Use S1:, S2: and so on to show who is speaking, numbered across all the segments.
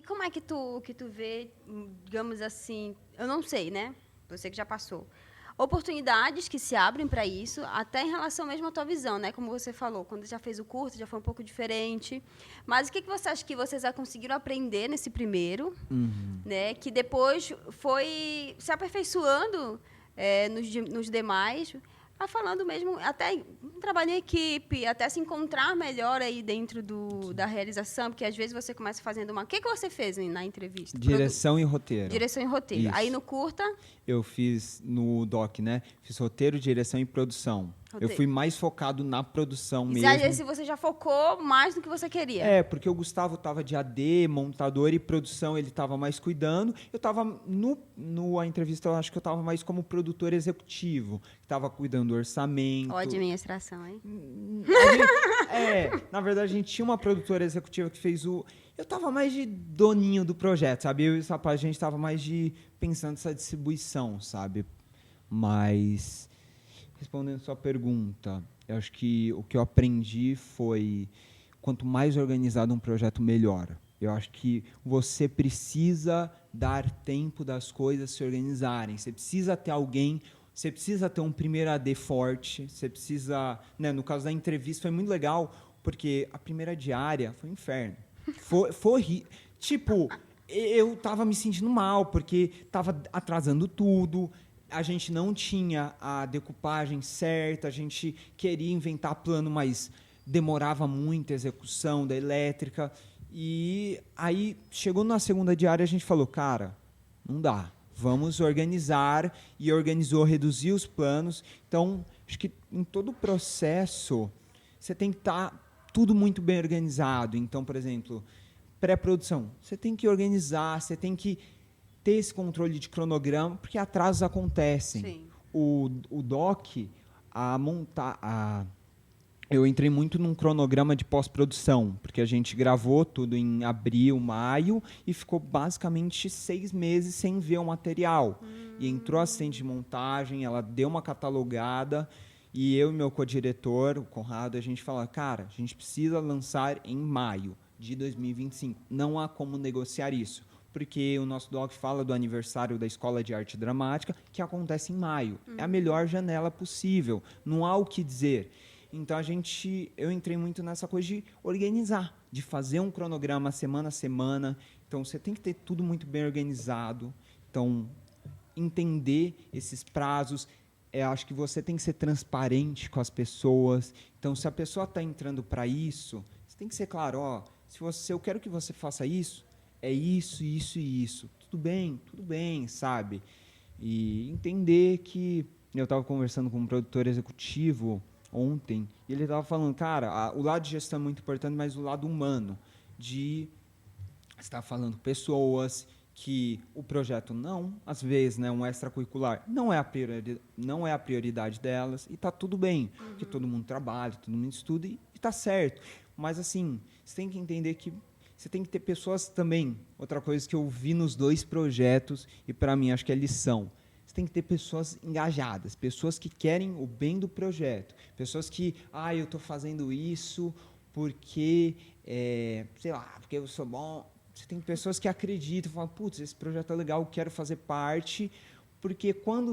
S1: como é que tu vê, digamos assim, eu não sei, né? Você que já passou. Oportunidades que se abrem para isso, até em relação mesmo à tua visão, né? Como você falou, quando já fez o curso, já foi um pouco diferente. Mas o que você acha que vocês já conseguiram aprender nesse primeiro,
S2: Uhum.
S1: né? Que depois foi se aperfeiçoando nos demais, falando mesmo, até um trabalho em equipe, até se encontrar melhor aí dentro da realização, porque às vezes você começa fazendo uma... O que você fez na entrevista?
S2: Direção e roteiro.
S1: Direção e roteiro. Aí
S2: Isso.
S1: no curta,
S2: Eu fiz no doc, né? Fiz roteiro, direção e produção. Eu
S1: roteiro.
S2: fui mais focado na produção
S1: E aí
S2: mesmo.
S1: você já focou mais no que você queria.
S2: Porque o Gustavo tava de AD, montador e produção, ele tava mais cuidando. Eu tava a entrevista, eu acho que eu tava mais como produtor executivo, que tava cuidando do orçamento.
S1: Ó, administração, hein?
S2: Na verdade, a gente tinha uma produtora executiva que fez eu tava mais de doninho do projeto, sabe? Eu e esse rapaz, a gente tava mais pensando nessa distribuição, sabe? Mas, respondendo a sua pergunta, eu acho que o que eu aprendi foi, quanto mais organizado um projeto, melhor. Eu acho que você precisa dar tempo das coisas se organizarem. Você precisa ter alguém... Você precisa ter um primeiro AD forte, você precisa... Né, no caso da entrevista, foi muito legal, porque a primeira diária foi um inferno. Tipo, eu tava me sentindo mal, porque tava atrasando tudo, a gente não tinha a decupagem certa, a gente queria inventar plano, mas demorava muito a execução da elétrica. E aí, chegou na segunda diária, a gente falou, cara, não dá. Vamos organizar, e organizou, reduziu os planos. Então, acho que em todo o processo, você tem que estar tudo muito bem organizado. Então, por exemplo, pré-produção, você tem que organizar, você tem que ter esse controle de cronograma, porque atrasos acontecem.
S1: Sim.
S2: O doc, eu entrei muito num cronograma de pós-produção, porque a gente gravou tudo em abril, maio, e ficou basicamente 6 meses sem ver o material. E entrou a assistente de montagem, ela deu uma catalogada, e eu e meu co-diretor, o Conrado, a gente falou, cara, a gente precisa lançar em maio de 2025. Não há como negociar isso, porque o nosso doc fala do aniversário da Escola de Arte Dramática, que acontece em maio. É a melhor janela possível, não há o que dizer. Então, eu entrei muito nessa coisa de organizar, de fazer um cronograma semana a semana. Então, você tem que ter tudo muito bem organizado. Então, entender esses prazos. Acho que você tem que ser transparente com as pessoas. Então, se a pessoa está entrando para isso, você tem que ser claro, se eu quero que você faça isso, é isso, isso e isso. Tudo bem, sabe? E entender que... Eu estava conversando com um produtor executivo ontem, e ele estava falando, cara, o lado de gestão é muito importante, mas o lado humano, de estar falando com pessoas, que o projeto às vezes, né, um extracurricular, não é a prioridade delas, e está tudo bem, porque todo mundo trabalha, todo mundo estuda, e está certo. Mas, assim, você tem que entender que você tem que ter pessoas também. Outra coisa que eu vi nos 2 projetos, e para mim acho que é lição, você tem que ter pessoas engajadas, pessoas que querem o bem do projeto, pessoas que, eu estou fazendo isso porque, sei lá, porque eu sou bom. Você tem pessoas que acreditam, falam, putz, esse projeto é legal, eu quero fazer parte, porque quando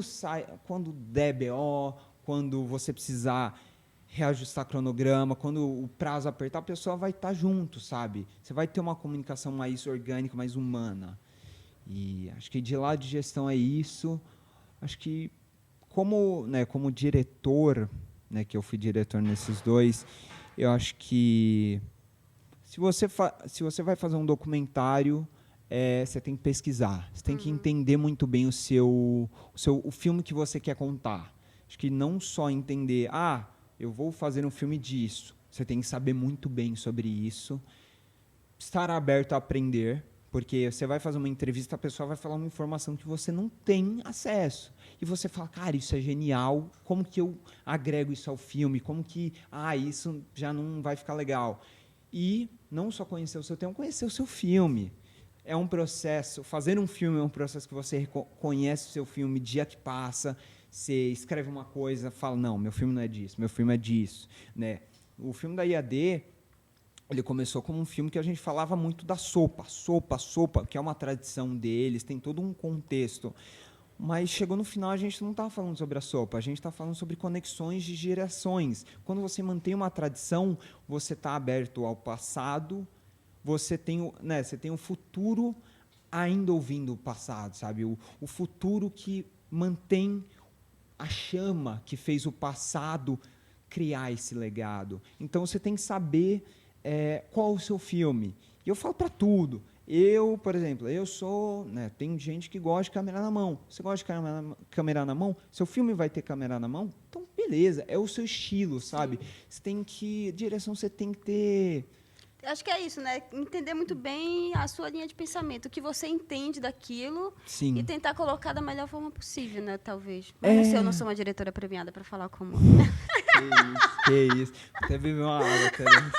S2: der BO, quando você precisar reajustar cronograma, quando o prazo apertar, a pessoa vai estar junto, sabe? Você vai ter uma comunicação mais orgânica, mais humana. E acho que de lado de gestão é isso. Acho que como diretor, né, que eu fui diretor nesses 2, eu acho que se você vai fazer um documentário, você tem que pesquisar, você tem que entender muito bem o filme que você quer contar. Acho que não só entender, eu vou fazer um filme disso. Você tem que saber muito bem sobre isso, estar aberto a aprender, porque você vai fazer uma entrevista, a pessoa vai falar uma informação que você não tem acesso. E você fala, cara, isso é genial, como que eu agrego isso ao filme? Como que, isso já não vai ficar legal? E não só conhecer o seu tema, conhecer o seu filme. É um processo, fazer um filme é um processo que você conhece o seu filme dia que passa, você escreve uma coisa, fala, não, meu filme não é disso, meu filme é disso. Né? O filme da IAD, ele começou como um filme que a gente falava muito da sopa, que é uma tradição deles, tem todo um contexto. Mas chegou no final, a gente não está falando sobre a sopa, a gente está falando sobre conexões de gerações. Quando você mantém uma tradição, você está aberto ao passado, você tem o futuro ainda ouvindo o passado, sabe? O futuro que mantém a chama que fez o passado criar esse legado. Então, você tem que saber qual o seu filme. E eu falo para tudo. Eu, por exemplo, tem gente que gosta de câmera na mão. Você gosta de câmera na mão? Seu filme vai ter câmera na mão? Então, beleza, é o seu estilo, sabe? Direção você tem que ter.
S1: Acho que é isso, né? Entender muito bem a sua linha de pensamento, o que você entende daquilo.
S2: Sim.
S1: E tentar colocar da melhor forma possível, né? Talvez. Mas não sei, eu não sou uma diretora premiada para falar como.
S2: Que isso. Até beber uma água, cara.